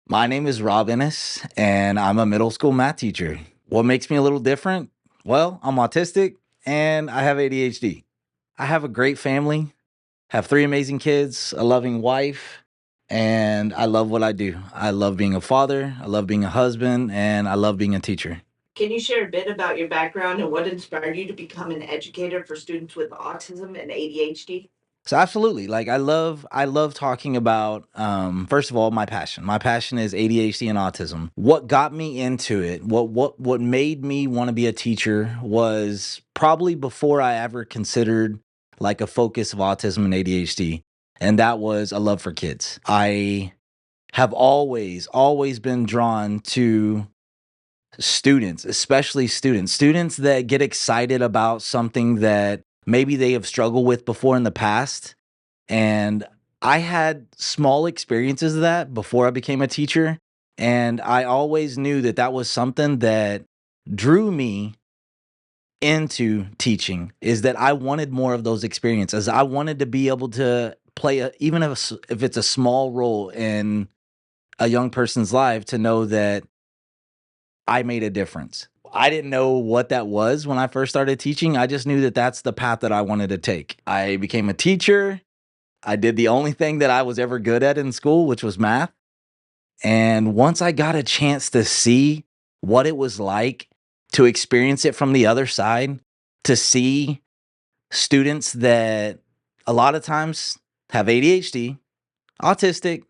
My name is Rob Ennis, and I'm a middle school math teacher. What makes me a little different? Well, I'm autistic and I have ADHD. I have a great family, have three amazing kids, a loving wife, and I love what I do. I love being a father, I love being a husband, and I love being a teacher. Can you share a bit about your background and what inspired you to become an educator for students with autism and ADHD? So absolutely, I love talking about first of all my passion. My passion is ADHD and autism. What got me into it, what made me want to be a teacher was probably before I ever considered like a focus of autism and ADHD, and that was a love for kids. I have always been drawn to students, especially students that get excited about something that maybe they have struggled with before in the past. And I had small experiences of that before I became a teacher. And I always knew that that was something that drew me into teaching, is that I wanted more of those experiences. I wanted to be able to play, even if it's a small role in a young person's life, to know that I made a difference. I didn't know what that was when I first started teaching. I just knew that that's the path that I wanted to take. I became a teacher. I did the only thing that I was ever good at in school, which was math. And once I got a chance to see what it was like to experience it from the other side, to see students that a lot of times have ADHD, autistic,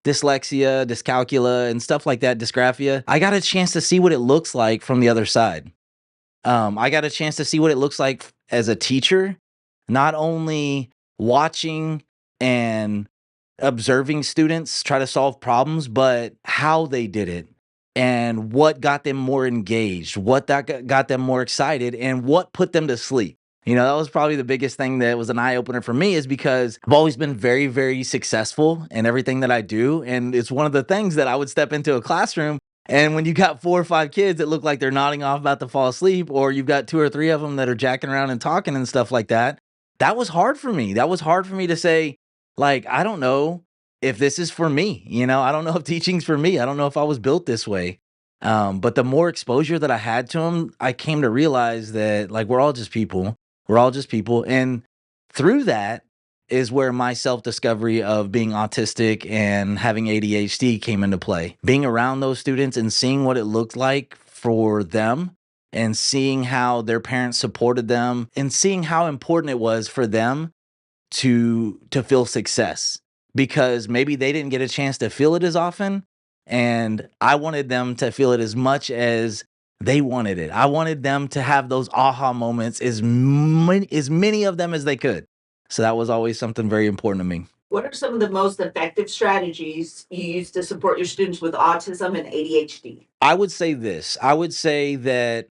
dyslexia, dyscalculia, and stuff like that, dysgraphia, I got a chance to see what it looks like from the other side. I got a chance to see what it looks like as a teacher, not only watching and observing students try to solve problems, but how they did it and what got them more engaged, what got them more excited, and what put them to sleep. That was probably the biggest thing that was an eye opener for me, is because I've always been very, very successful in everything that I do. And it's one of the things that I would step into a classroom, and when you got four or five kids that look like they're nodding off about to fall asleep, or you've got two or three of them that are jacking around and talking and stuff like that, that was hard for me. That was hard for me to say, like, I don't know if this is for me. I don't know if teaching's for me. I don't know if I was built this way. But the more exposure that I had to them, I came to realize that, like, we're all just people. We're all just people. And through that is where my self discovery of being autistic and having ADHD came into play. Being around those students and seeing what it looked like for them, and seeing how their parents supported them, and seeing how important it was for them to feel success, because maybe they didn't get a chance to feel it as often, and I wanted them to feel it as much as they wanted it. I wanted them to have those aha moments, as many of them as they could. So that was always something very important to me. What are some of the most effective strategies you use to support your students with autism and ADHD? I would say this. I would say that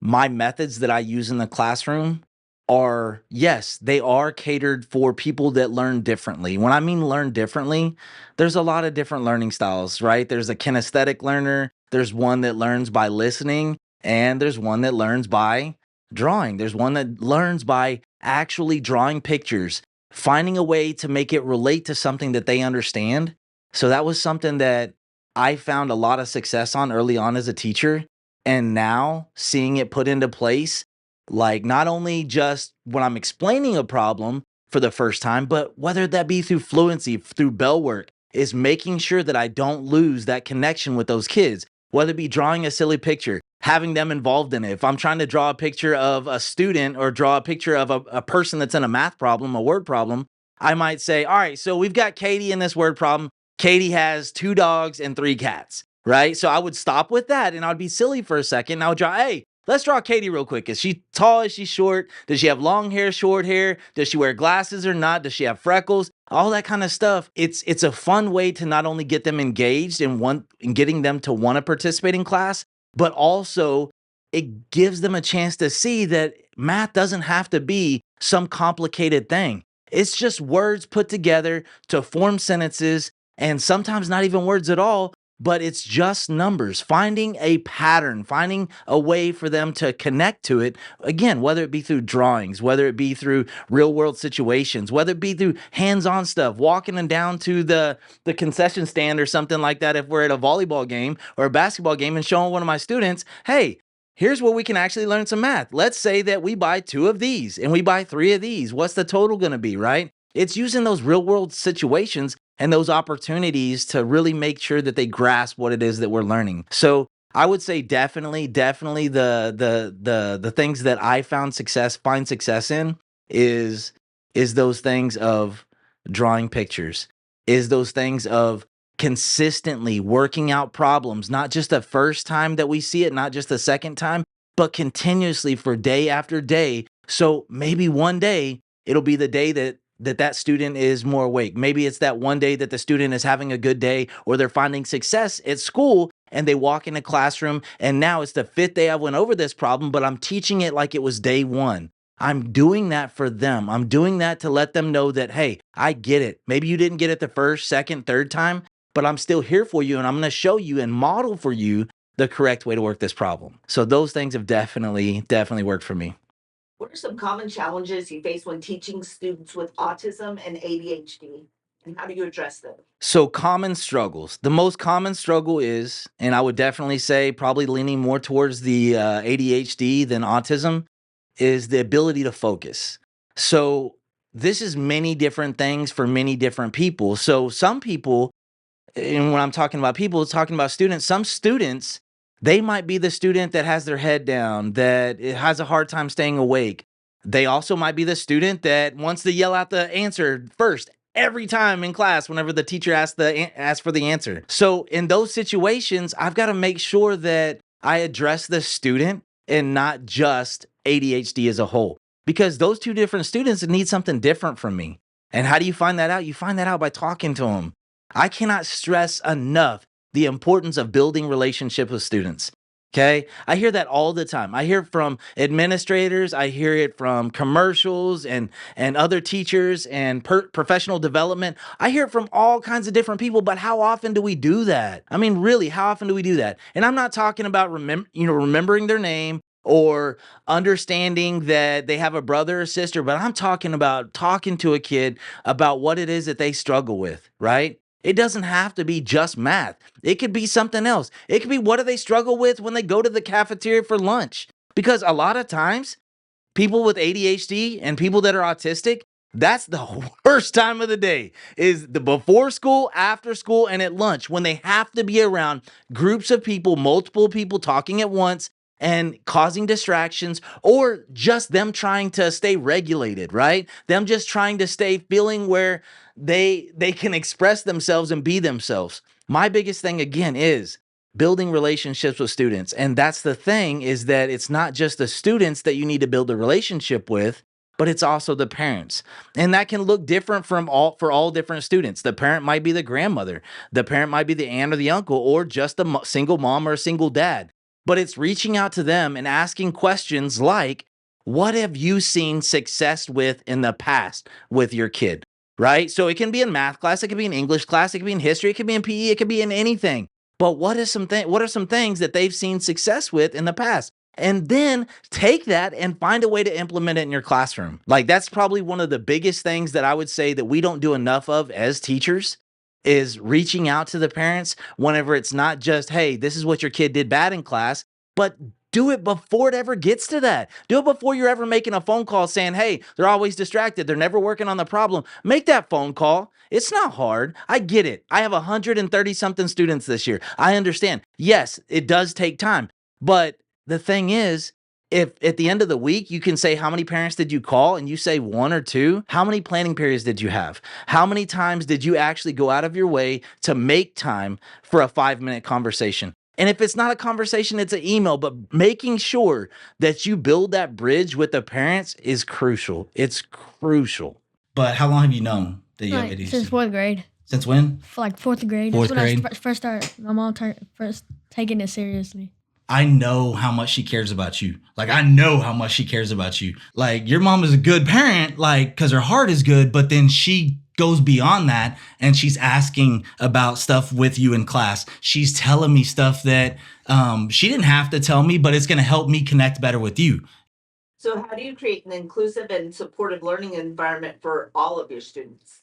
my methods that I use in the classroom are, yes, they are catered for people that learn differently. When I mean learn differently, there's a lot of different learning styles, right? There's a kinesthetic learner, there's one that learns by listening, and there's one that learns by drawing. There's one that learns by actually drawing pictures, finding a way to make it relate to something that they understand. So that was something that I found a lot of success on early on as a teacher, and now seeing it put into place, like, not only just when I'm explaining a problem for the first time, but whether that be through fluency, through bell work, is making sure that I don't lose that connection with those kids, whether it be drawing a silly picture, having them involved in it. If I'm trying to draw a picture of a student, or draw a picture of a person that's in a math problem, a word problem, I might say, all right, so we've got Katie in this word problem. Katie has two dogs and three cats, right? So I would stop with that, and I'd be silly for a second. And I would draw, hey, let's draw Katie real quick. Is she tall? Is she short? Does she have long hair, short hair? Does she wear glasses or not? Does she have freckles? All that kind of stuff. It's a fun way to not only get them engaged and getting them to want to participate in class, but also it gives them a chance to see that math doesn't have to be some complicated thing. It's just words put together to form sentences, and sometimes not even words at all, but it's just numbers. Finding a pattern, finding a way for them to connect to it. Again, whether it be through drawings, whether it be through real world situations, whether it be through hands-on stuff, walking them down to the concession stand or something like that if we're at a volleyball game or a basketball game, and showing one of my students, hey, here's where we can actually learn some math. Let's say that we buy 2 of these and we buy 3 of these. What's the total going to be, right? It's using those real world situations and those opportunities to really make sure that they grasp what it is that we're learning. So I would say definitely the things that I find success in is those things of drawing pictures, is those things of consistently working out problems, not just the first time that we see it, not just the second time, but continuously for day after day. So maybe one day it'll be the day that student is more awake. Maybe it's that one day that the student is having a good day or they're finding success at school and they walk in a classroom and now it's the 5th day I went over this problem, but I'm teaching it like it was day 1. I'm doing that for them. I'm doing that to let them know that, hey, I get it. Maybe you didn't get it the first, second, third time, but I'm still here for you and I'm going to show you and model for you the correct way to work this problem. So those things have definitely worked for me. What are some common challenges you face when teaching students with autism and ADHD? And how do you address them? So, common struggles. The most common struggle is, and I would definitely say probably leaning more towards the ADHD than autism, is the ability to focus. So, this is many different things for many different people. So, some people, and when I'm talking about people, talking about students, some students, they might be the student that has their head down, that it has a hard time staying awake. They also might be the student that wants to yell out the answer first every time in class whenever the teacher asks for the answer. So in those situations, I've got to make sure that I address the student and not just ADHD as a whole, because those two different students need something different from me. And how do you find that out? You find that out by talking to them. I cannot stress enough the importance of building relationships with students. Okay. I hear that all the time. I hear it from administrators. I hear it from commercials and other teachers and professional development. I hear it from all kinds of different people, but how often do we do that? I mean, really, how often do we do that? And I'm not talking about remembering their name or understanding that they have a brother or sister, but I'm talking about talking to a kid about what it is that they struggle with, right? It doesn't have to be just math. It could be something else. It could be what do they struggle with when they go to the cafeteria for lunch? Because a lot of times, people with ADHD and people that are autistic, that's the worst time of the day is the before school, after school, and at lunch when they have to be around groups of people, multiple people talking at once and causing distractions, or just them trying to stay regulated, right? Them just trying to stay feeling where they can express themselves and be themselves. My biggest thing again is building relationships with students. And that's the thing, is that it's not just the students that you need to build a relationship with, but it's also the parents. And that can look different for all different students. The parent might be the grandmother, the parent might be the aunt or the uncle, or just a single mom or a single dad. But it's reaching out to them and asking questions like, what have you seen success with in the past with your kid? Right? So it can be in math class, it could be in English class, it could be in history, it could be in PE, it could be in anything. But what are some things that they've seen success with in the past? And then take that and find a way to implement it in your classroom. Like, that's probably one of the biggest things that I would say that we don't do enough of as teachers, is reaching out to the parents whenever it's not just, hey, this is what your kid did bad in class, but do it before it ever gets to that. Do it before you're ever making a phone call saying, hey, they're always distracted, they're never working on the problem. Make that phone call. It's not hard. I get it. I have 130 something students this year. I understand. Yes, it does take time. But the thing is, if at the end of the week you can say how many parents did you call and you say 1 or 2, how many planning periods did you have? How many times did you actually go out of your way to make time for a 5-minute conversation? And if it's not a conversation, it's an email, but making sure that you build that bridge with the parents is crucial. It's crucial. But how long have you known that you have Like ADHD? since 4th grade, Since when? for like 4th grade. Fourth That's when grade? I first started. My mom first taking it seriously. I know how much she cares about you. Like, I know how much she cares about you. Like, your mom is a good parent, like, because her heart is good, but then she goes beyond that, and she's asking about stuff with you in class. She's telling me stuff that she didn't have to tell me, but it's going to help me connect better with you. So, how do you create an inclusive and supportive learning environment for all of your students?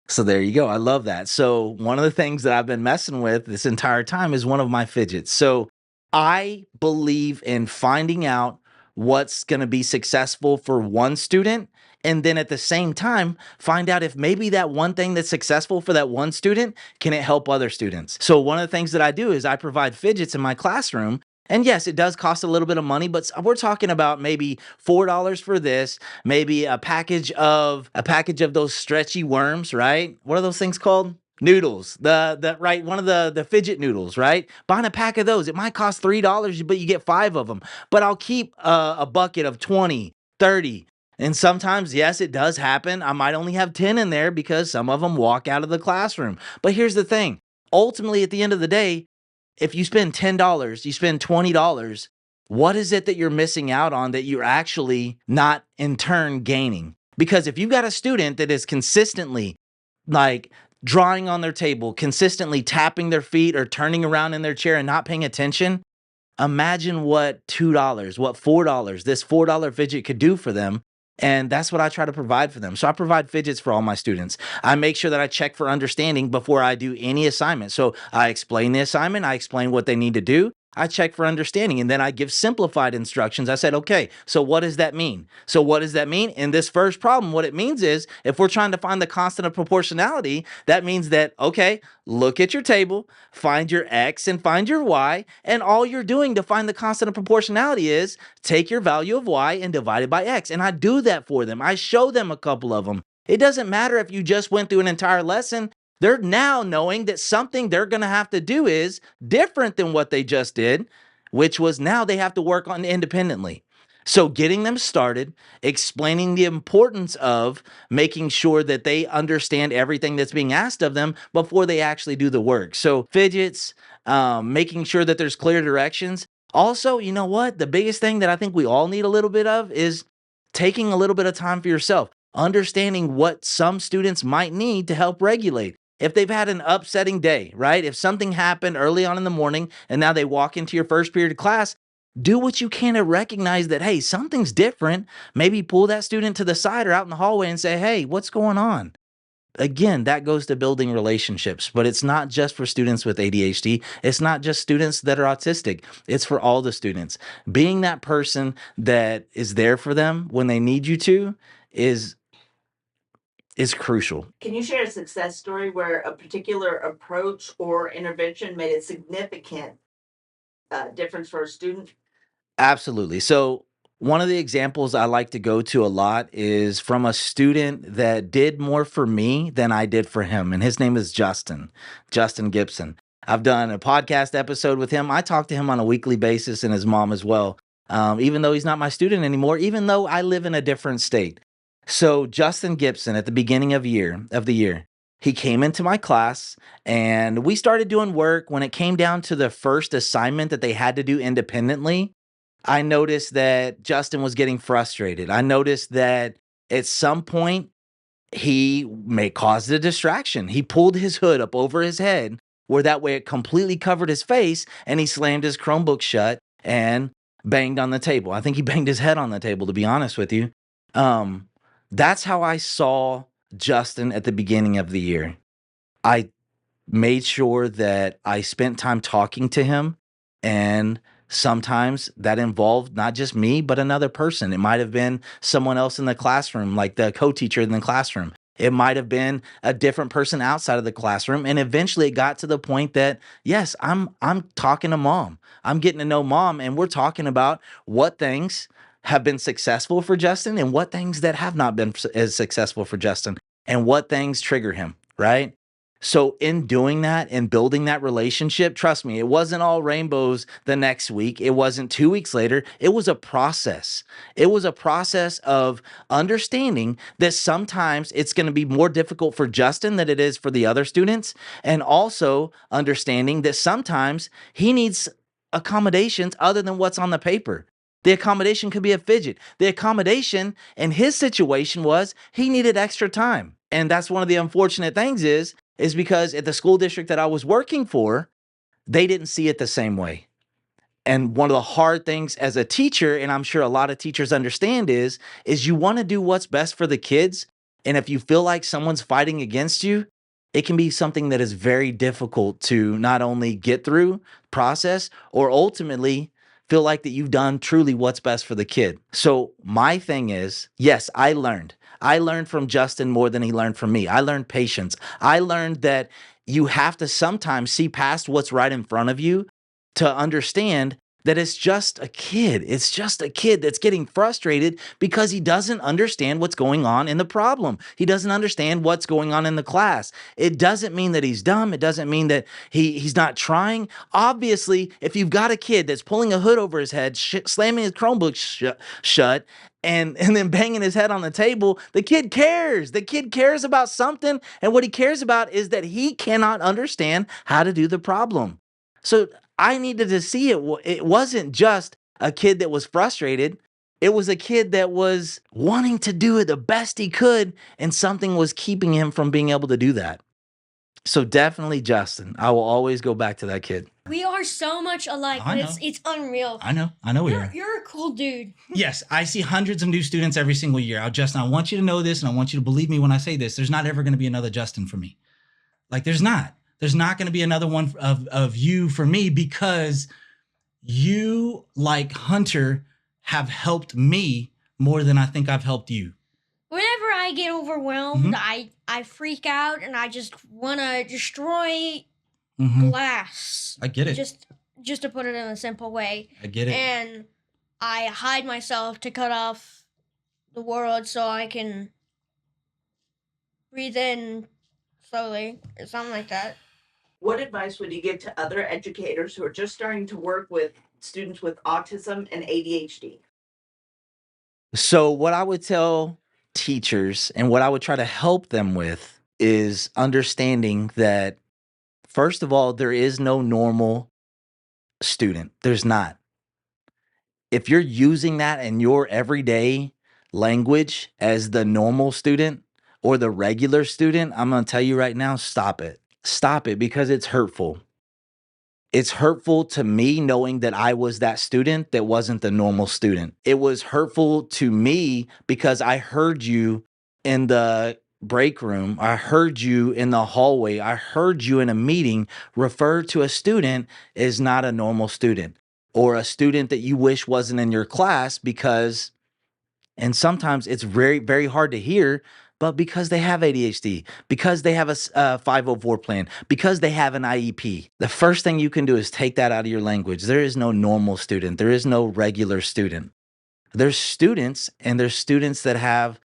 So there you go. I love that. So one of the things that I've been messing with this entire time is one of my fidgets. So I believe in finding out what's going to be successful for one student. And then at the same time, find out if maybe that one thing that's successful for that one student, can it help other students? So one of the things that I do is I provide fidgets in my classroom. And yes, it does cost a little bit of money, but we're talking about maybe $4 for this, maybe a package of those stretchy worms, right? What are those things called? Noodles. The right, one of the fidget noodles, right? Buying a pack of those, it might cost $3, but you get 5 of them. But I'll keep a bucket of 20, 30. And sometimes, yes, it does happen. I might only have 10 in there because some of them walk out of the classroom. But here's the thing. Ultimately, at the end of the day, if you spend $10, you spend $20, what is it that you're missing out on that you're actually not in turn gaining? Because if you've got a student that is consistently like drawing on their table, consistently tapping their feet or turning around in their chair and not paying attention, imagine what $2, what $4, this $4 fidget could do for them. And that's what I try to provide for them. So I provide fidgets for all my students. I make sure that I check for understanding before I do any assignment. So I explain the assignment, I explain what they need to do. I check for understanding, and then I give simplified instructions. I said, okay, so what does that mean? So what does that mean? In this first problem, what it means is if we're trying to find the constant of proportionality, that means that, okay, look at your table, find your X and find your Y, and all you're doing to find the constant of proportionality is take your value of Y and divide it by X. And I do that for them. I show them a couple of them. It doesn't matter if you just went through an entire lesson. They're now knowing that something they're going to have to do is different than what they just did, which was now they have to work on independently. So getting them started, explaining the importance of making sure that they understand everything that's being asked of them before they actually do the work. So fidgets, making sure that there's clear directions. Also, you know what? The biggest thing that I think we all need a little bit of is taking a little bit of time for yourself, understanding what some students might need to help regulate. If they've had an upsetting day, right? If something happened early on in the morning and now they walk into your first period of class, do what you can to recognize that, hey, something's different. Maybe pull that student to the side or out in the hallway and say, hey, what's going on? Again, that goes to building relationships, but it's not just for students with ADHD. It's not just students that are autistic. It's for all the students. Being that person that is there for them when they need you to is crucial. Can you share a success story where a particular approach or intervention made a significant difference for a student? Absolutely. So, one of the examples I like to go to a lot is from a student that did more for me than I did for him. And his name is Justin Gibson. I've done a podcast episode with him. I talk to him on a weekly basis and his mom as well, even though he's not my student anymore, even though I live in a different state. So, Justin Gibson, at the beginning of the year, he came into my class and we started doing work. When it came down to the first assignment that they had to do independently, I noticed that Justin was getting frustrated. I noticed that at some point he may cause a distraction. He pulled his hood up over his head where that way it completely covered his face and he slammed his Chromebook shut and banged on the table. I think he banged his head on the table, to be honest with you. Um, that's how I saw Justin at the beginning of the year. I made sure that I spent time talking to him. And sometimes that involved not just me, but another person. It might have been someone else in the classroom, like the co-teacher in the classroom. It might have been a different person outside of the classroom. And eventually it got to the point that, yes, I'm talking to mom. I'm getting to know mom, and we're talking about what things have been successful for Justin and what things that have not been as successful for Justin and what things trigger him, right? So in doing that and building that relationship, trust me, it wasn't all rainbows the next week. It wasn't 2 weeks later. It was a process. It was a process of understanding that sometimes it's going to be more difficult for Justin than it is for the other students. And also understanding that sometimes he needs accommodations other than what's on the paper. The accommodation could be a fidget. The accommodation in his situation was he needed extra time. And that's one of the unfortunate things is because at the school district that I was working for, they didn't see it the same way. And one of the hard things as a teacher, and I'm sure a lot of teachers understand is you want to do what's best for the kids. And if you feel like someone's fighting against you, it can be something that is very difficult to not only get through, process, or ultimately feel like that you've done truly what's best for the kid. So my thing is, yes, I learned. I learned from Justin more than he learned from me. I learned patience. I learned that you have to sometimes see past what's right in front of you to understand that it's just a kid. It's just a kid that's getting frustrated because he doesn't understand what's going on in the problem. He doesn't understand what's going on in the class. It doesn't mean that he's dumb. It doesn't mean that he's not trying. Obviously, if you've got a kid that's pulling a hood over his head, slamming his Chromebook shut, and then banging his head on the table, the kid cares. The kid cares about something, and what he cares about is that he cannot understand how to do the problem. So I needed to see it. It wasn't just a kid that was frustrated. It was a kid that was wanting to do it the best he could, and something was keeping him from being able to do that. So definitely Justin. I will always go back to that kid. We are so much alike, I but know. it's unreal. I know we are. You're a cool dude. Yes, I see hundreds of new students every single year. Justin, I want you to know this, and I want you to believe me when I say this. There's not ever going to be another Justin for me. Like, there's not. There's not going to be another one of you for me, because you, like Hunter, have helped me more than I think I've helped you. Whenever I get overwhelmed, I freak out and I just want to destroy glass. I get it. Just to put it in a simple way. I get it. And I hide myself to cut off the world so I can breathe in slowly or something like that. What advice would you give to other educators who are just starting to work with students with autism and ADHD? So what I would tell teachers and what I would try to help them with is understanding that, first of all, there is no normal student. There's not. If you're using that in your everyday language as the normal student or the regular student, I'm going to tell you right now, stop it. Stop it, because it's hurtful. It's hurtful to me knowing that I was that student that wasn't the normal student. It was hurtful to me because I heard you in the break room. I heard you in the hallway. I heard you in a meeting refer to a student as not a normal student, or a student that you wish wasn't in your class because, and sometimes it's very, very hard to hear, but because they have ADHD, because they have a 504 plan, because they have an IEP, the first thing you can do is take that out of your language. There is no normal student. There is no regular student. There's students, and there's students that have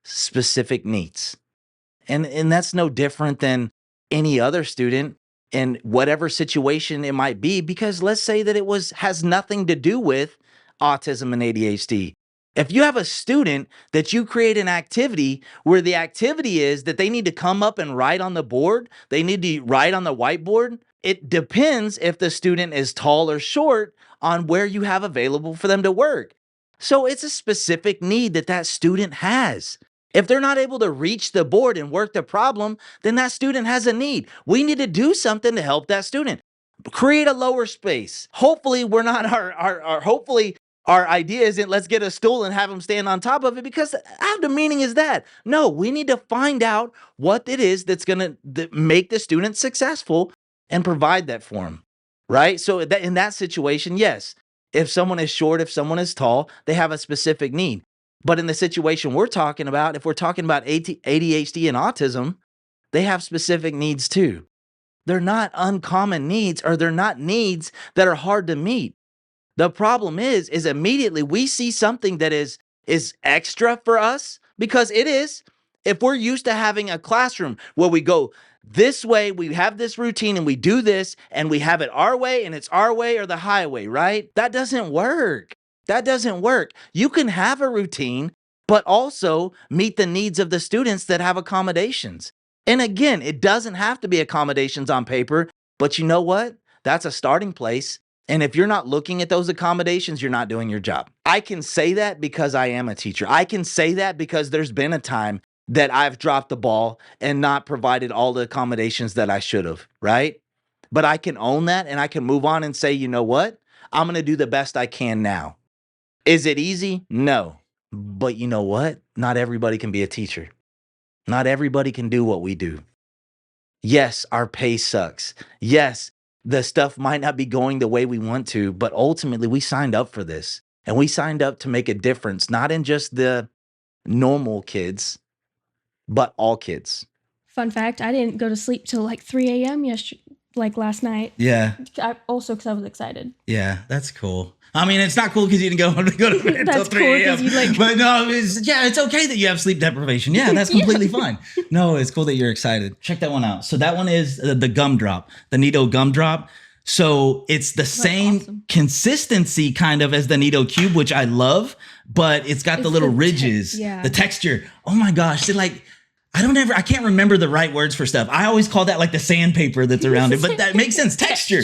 specific needs. And that's no different than any other student in whatever situation it might be, because let's say that it has nothing to do with autism and ADHD. If you have a student that you create an activity where the activity is that they need to come up and write on the board, they need to write on the whiteboard, it depends if the student is tall or short on where you have available for them to work. So it's a specific need that that student has. If they're not able to reach the board and work the problem, then that student has a need. We need to do something to help that student. Create a lower space. Hopefully, we're not hopefully our idea isn't let's get a stool and have them stand on top of it, because how demeaning is that? No, we need to find out what it is that's going to make the student successful and provide that for them, right? So that in that situation, yes, if someone is short, if someone is tall, they have a specific need. But in the situation we're talking about, if we're talking about ADHD and autism, they have specific needs too. They're not uncommon needs, or they're not needs that are hard to meet. The problem is immediately we see something that is extra for us, because it is. If we're used to having a classroom where we go this way, we have this routine and we do this and we have it our way, and it's our way or the highway, right? That doesn't work. That doesn't work. You can have a routine, but also meet the needs of the students that have accommodations. And again, it doesn't have to be accommodations on paper, but you know what? That's a starting place. And if you're not looking at those accommodations, you're not doing your job. I can say that because I am a teacher. I can say that because there's been a time that I've dropped the ball and not provided all the accommodations that I should have, right? But I can own that and I can move on and say, you know what? I'm going to do the best I can now. Is it easy? No. But you know what? Not everybody can be a teacher. Not everybody can do what we do. Yes, our pay sucks. Yes, the stuff might not be going the way we want to, but ultimately we signed up for this and we signed up to make a difference, not in just the normal kids, but all kids. Fun fact, I didn't go to sleep till like 3 a.m. last night. Yeah. Also because I was excited. Yeah, that's cool. I mean, it's not cool because you didn't go to bed until 3 cool a.m. But no, it's okay that you have sleep deprivation. Yeah, that's completely fine. No, it's cool that you're excited. Check that one out. So that one is the gumdrop, the Nido gumdrop. So it's the same consistency kind of as the Nido cube, which I love, but it's got the little ridges, the texture. Oh my gosh. I can't remember the right words for stuff. I always call that like the sandpaper that's around it, but that makes sense. Texture.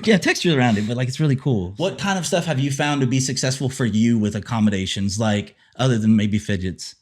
Yeah, texture around it, but like it's really cool. What kind of stuff have you found to be successful for you with accommodations, like other than maybe fidgets?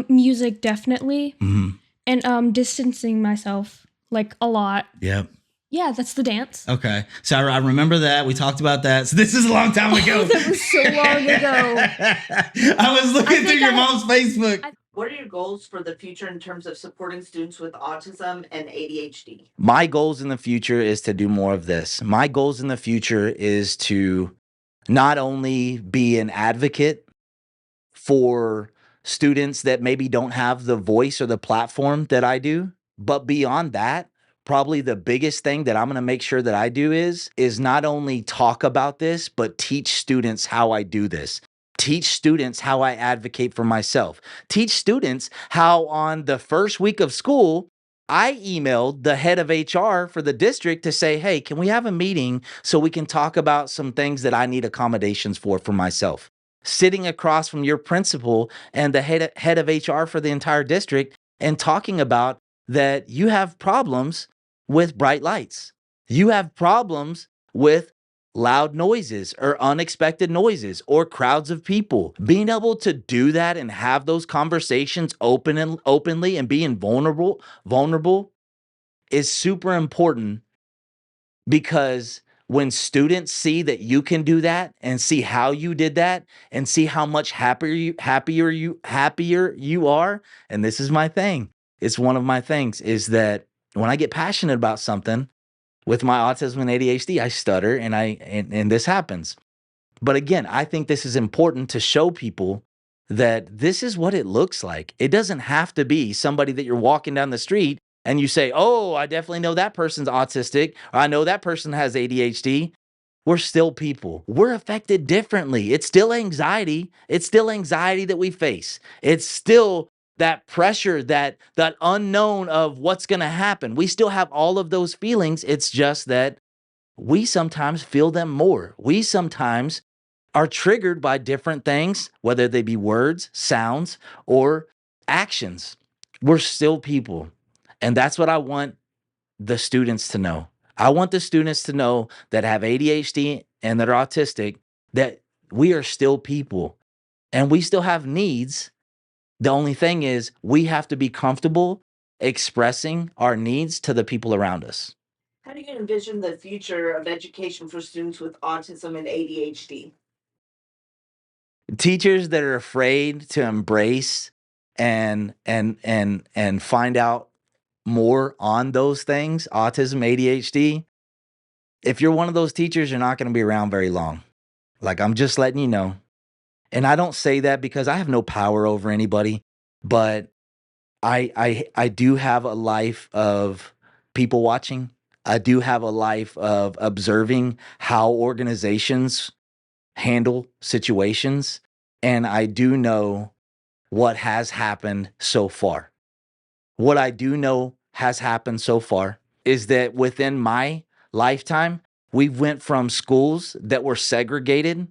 Music, definitely. Mm-hmm. And distancing myself like a lot. Yep. Yeah, that's the dance. Okay. So I remember that. We talked about that. So this is a long time ago. That was so long ago. I was looking through your mom's Facebook. What are your goals for the future in terms of supporting students with autism and ADHD? My goals in the future is to do more of this. My goals in the future is to not only be an advocate for students that maybe don't have the voice or the platform that I do, but beyond that, probably the biggest thing that I'm going to make sure that I do is not only talk about this, but teach students how I do this. Teach students how I advocate for myself. Teach students how on the first week of school, I emailed the head of HR for the district to say, hey, can we have a meeting so we can talk about some things that I need accommodations for myself? Sitting across from your principal and the head of HR for the entire district and talking about that you have problems with bright lights. You have problems with loud noises or unexpected noises or crowds of people. Being able to do that and have those conversations openly and being vulnerable is super important, because when students see that you can do that and see how you did that and see how much happier you are, and this is my thing. It's one of my things is that when I get passionate about something with my autism and ADHD, I stutter and this happens. But again, I think this is important to show people that this is what it looks like. It doesn't have to be somebody that you're walking down the street and you say, oh, I definitely know that person's autistic, or I know that person has ADHD. We're still people. We're affected differently. It's still anxiety. It's still anxiety that we face. It's still that pressure, that unknown of what's going to happen. We still have all of those feelings. It's just that we sometimes feel them more. We sometimes are triggered by different things, whether they be words, sounds, or actions. We're still people. And that's what I want the students to know. I want the students to know that have ADHD and that are autistic, that we are still people and we still have needs. The only thing is we have to be comfortable expressing our needs to the people around us. How do you envision the future of education for students with autism and ADHD? Teachers that are afraid to embrace and find out more on those things, autism, ADHD. If you're one of those teachers, you're not going to be around very long. Like, I'm just letting you know. And I don't say that because I have no power over anybody, but I do have a life of people watching. I do have a life of observing how organizations handle situations. And I do know what has happened so far. What I do know has happened so far is that within my lifetime, we went from schools that were segregated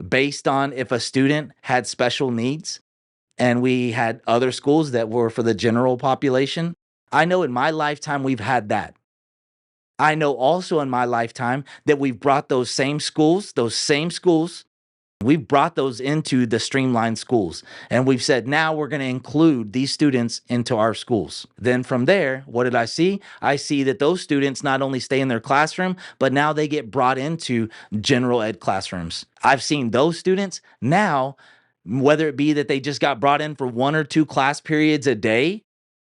based on if a student had special needs, and we had other schools that were for the general population. I know in my lifetime we've had that. I know also in my lifetime that we've brought those same schools We've brought those into the streamlined schools, and we've said, now we're going to include these students into our schools. Then from there, what did I see? I see that those students not only stay in their classroom, but now they get brought into general ed classrooms. I've seen those students now, whether it be that they just got brought in for 1 or 2 class periods a day,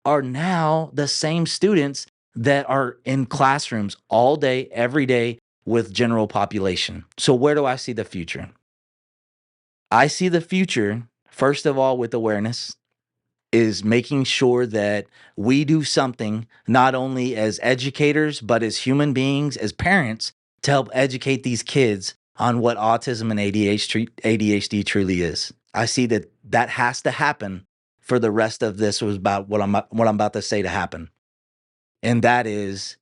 are now the same students that are in classrooms all day, every day with general population. So where do I see the future? I see the future, first of all, with awareness, is making sure that we do something not only as educators, but as human beings, as parents, to help educate these kids on what autism and ADHD truly is. I see that that has to happen for the rest of this was about what I'm about to say to happen. And that is,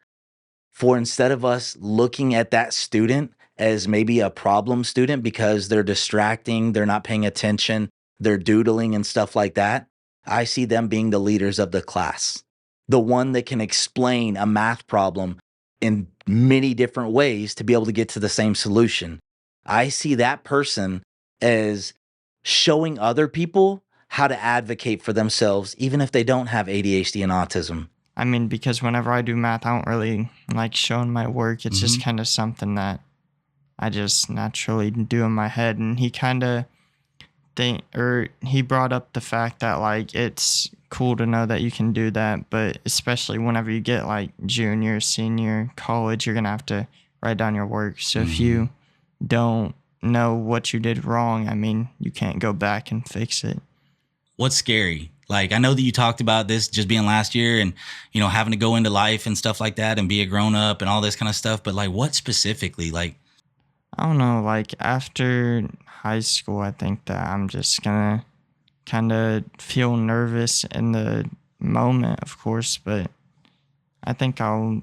for instead of us looking at that student as maybe a problem student because they're distracting, they're not paying attention, they're doodling and stuff like that, I see them being the leaders of the class, the one that can explain a math problem in many different ways to be able to get to the same solution. I see that person as showing other people how to advocate for themselves, even if they don't have ADHD and autism. I mean, because whenever I do math, I don't really like showing my work. It's just kind of something that I just naturally do in my head. And he kind of he brought up the fact that like it's cool to know that you can do that, but especially whenever you get like junior, senior, college, you're gonna have to write down your work. So if you don't know what you did wrong, I mean, you can't go back and fix it. What's scary? Like, I know that you talked about this just being last year and, you know, having to go into life and stuff like that and be a grown up and all this kind of stuff. But like, what specifically? Like, I don't know, like after high school, I think that I'm just gonna kind of feel nervous in the moment, of course, but I think I'll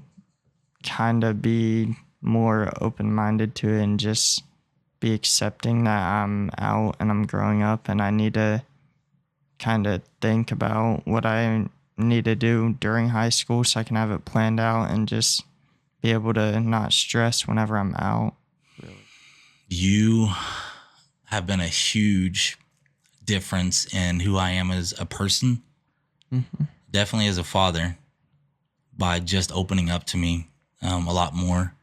kind of be more open-minded to it and just be accepting that I'm out and I'm growing up and I need to kind of think about what I need to do during high school so I can have it planned out and just be able to not stress whenever I'm out. you have been a huge difference in who I am as a person, definitely as a father, by just opening up to me a lot more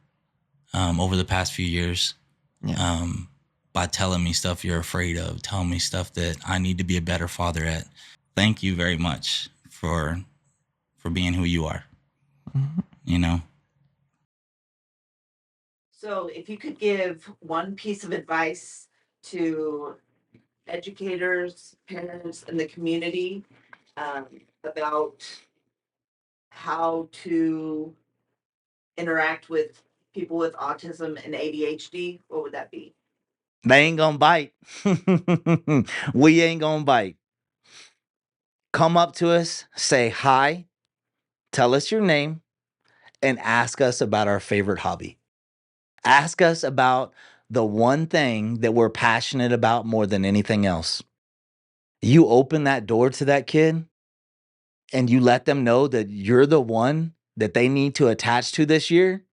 over the past few years. Yeah. By telling me stuff you're afraid of, telling me stuff that I need to be a better father at. Thank you very much for being who you are. You know? So if you could give one piece of advice to educators, parents, and the community about how to interact with people with autism and ADHD, what would that be? They ain't gonna bite. We ain't gonna bite. Come up to us, say hi, tell us your name, and ask us about our favorite hobby. Ask us about the one thing that we're passionate about more than anything else. You open that door to that kid and you let them know that you're the one that they need to attach to this year,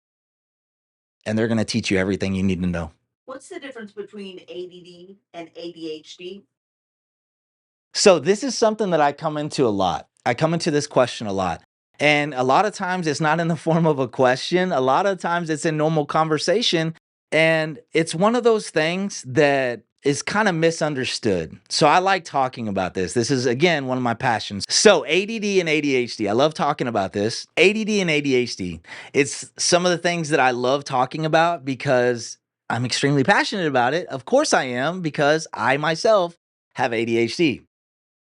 and they're gonna teach you everything you need to know. What's the difference between ADD and ADHD? So this is something that I come into a lot. I come into this question a lot. And a lot of times it's not in the form of a question. A lot of times it's in normal conversation. And it's one of those things that is kind of misunderstood. So I like talking about this. This is, again, one of my passions. So ADD and ADHD, I love talking about this. ADD and ADHD, it's some of the things that I love talking about because I'm extremely passionate about it. Of course I am, because I myself have ADHD.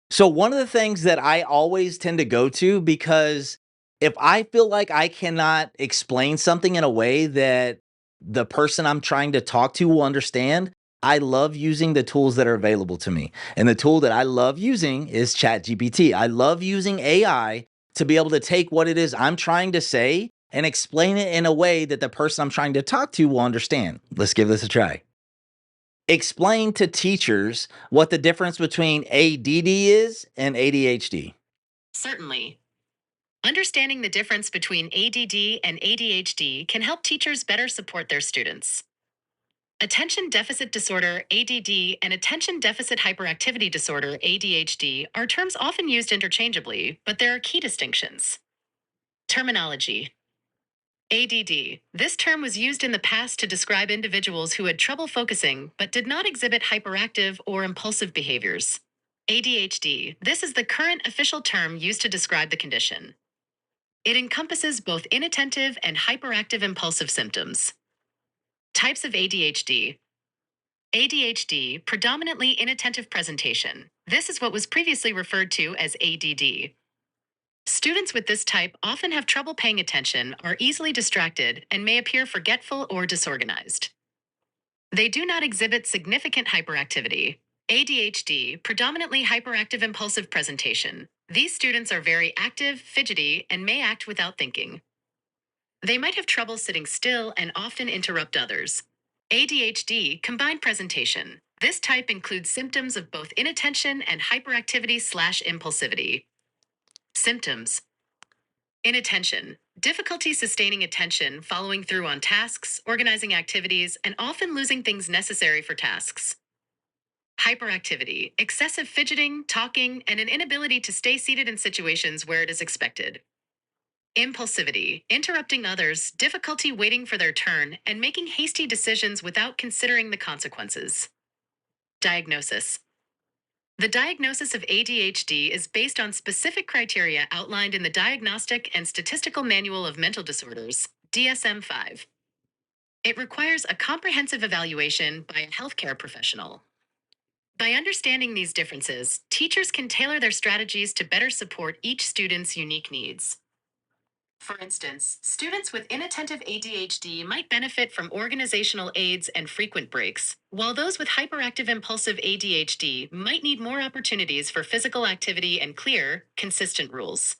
So one of the things that I always tend to go to, because if I feel like I cannot explain something in a way that the person I'm trying to talk to will understand, I love using the tools that are available to me. And the tool that I love using is ChatGPT. I love using AI to be able to take what it is I'm trying to say and explain it in a way that the person I'm trying to talk to will understand. Let's give this a try. Explain to teachers what the difference between ADD is and ADHD. Certainly. Understanding the difference between ADD and ADHD can help teachers better support their students. Attention deficit disorder, ADD, and attention deficit hyperactivity disorder, ADHD, are terms often used interchangeably, but there are key distinctions. Terminology. ADD. This term was used in the past to describe individuals who had trouble focusing but did not exhibit hyperactive or impulsive behaviors. ADHD. This is the current official term used to describe the condition. It encompasses both inattentive and hyperactive impulsive symptoms. Types of ADHD. ADHD, predominantly inattentive presentation. This is what was previously referred to as ADD. Students with this type often have trouble paying attention, are easily distracted, and may appear forgetful or disorganized. They do not exhibit significant hyperactivity. ADHD, predominantly hyperactive impulsive presentation. These students are very active, fidgety, and may act without thinking. They might have trouble sitting still and often interrupt others. ADHD, combined presentation. This type includes symptoms of both inattention and hyperactivity/impulsivity. Symptoms. Inattention. Difficulty sustaining attention, following through on tasks, organizing activities, and often losing things necessary for tasks. Hyperactivity. Excessive fidgeting, talking, and an inability to stay seated in situations where it is expected. Impulsivity. Interrupting others, difficulty waiting for their turn, and making hasty decisions without considering the consequences. Diagnosis. The diagnosis of ADHD is based on specific criteria outlined in the Diagnostic and Statistical Manual of Mental Disorders, DSM-5. It requires a comprehensive evaluation by a healthcare professional. By understanding these differences, teachers can tailor their strategies to better support each student's unique needs. For instance, students with inattentive ADHD might benefit from organizational aids and frequent breaks, while those with hyperactive impulsive ADHD might need more opportunities for physical activity and clear, consistent rules.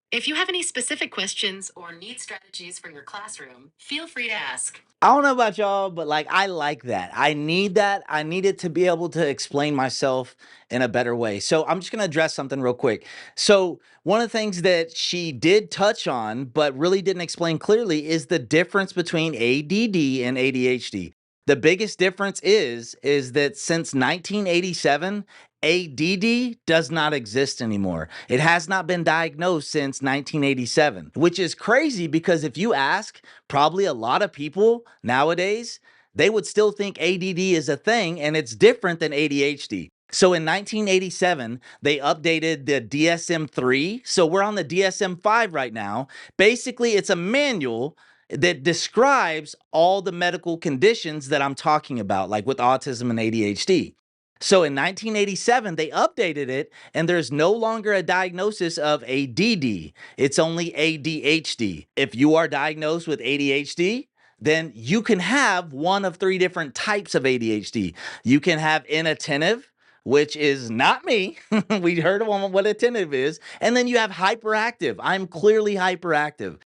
If you have any specific questions or need strategies for your classroom, feel free to ask. I don't know about y'all, but like I like that. I need that. I needed to be able to explain myself in a better way. So I'm just going to address something real quick. So one of the things that she did touch on, but really didn't explain clearly, is the difference between ADD and ADHD. The biggest difference is that since 1987, ADD does not exist anymore. It has not been diagnosed since 1987, which is crazy because if you ask probably a lot of people nowadays, they would still think ADD is a thing and it's different than ADHD. So in 1987, they updated the DSM-3. So we're on the DSM-5 right now. Basically, it's a manual that describes all the medical conditions that I'm talking about, like with autism and ADHD. So in 1987, they updated it, and there's no longer a diagnosis of ADD. It's only ADHD. If you are diagnosed with ADHD, then you can have one of three different types of ADHD. You can have inattentive, which is not me. We heard of what attentive is. And then you have hyperactive. I'm clearly hyperactive.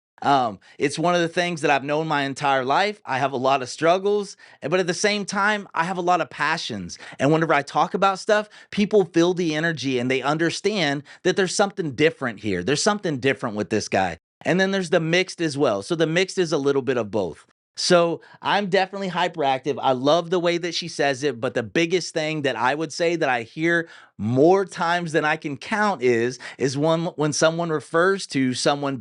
It's one of the things that I've known my entire life. I have a lot of struggles, but at the same time, I have a lot of passions. And whenever I talk about stuff, people feel the energy and they understand that there's something different here. There's something different with this guy. And then there's the mixed as well. So the mixed is a little bit of both. So I'm definitely hyperactive. I love the way that she says it, but the biggest thing that I would say that I hear more times than I can count is when someone refers to someone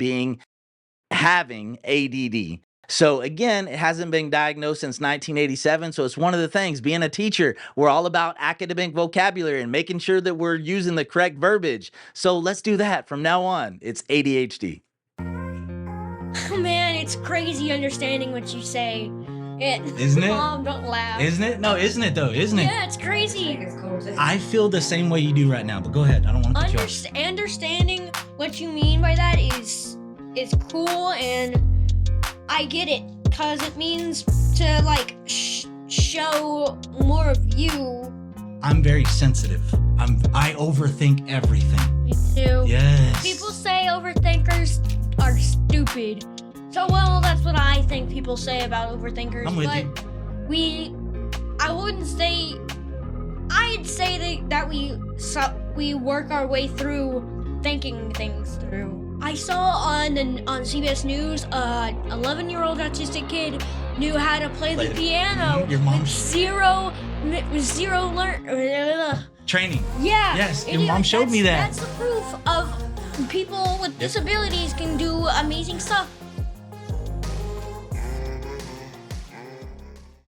having ADD. So again, it hasn't been diagnosed since 1987. So it's one of the things, being a teacher, we're all about academic vocabulary and making sure that we're using the correct verbiage. So let's do that from now on. It's ADHD. Oh man, it's crazy understanding what you say. Isn't it? Mom, don't laugh. Isn't it? No, isn't it though? Isn't it? Yeah, it's crazy. I feel the same way you do right now, but go ahead. I don't want to cut you off. Understanding what you mean by that is cool, and I get it, because it means to like show more of you. I'm very sensitive. I overthink everything. Me too. Yes. People say overthinkers are stupid. So, well, that's what I think people say about overthinkers. I'm with but you. I wouldn't say. I'd say that we work our way through thinking things through. I saw on CBS News, 11-year-old autistic kid knew how to play the piano Your mom- with zero learn. Training. Yeah. Yes, your anyway, mom showed me that. That's the proof of people with disabilities can do amazing stuff.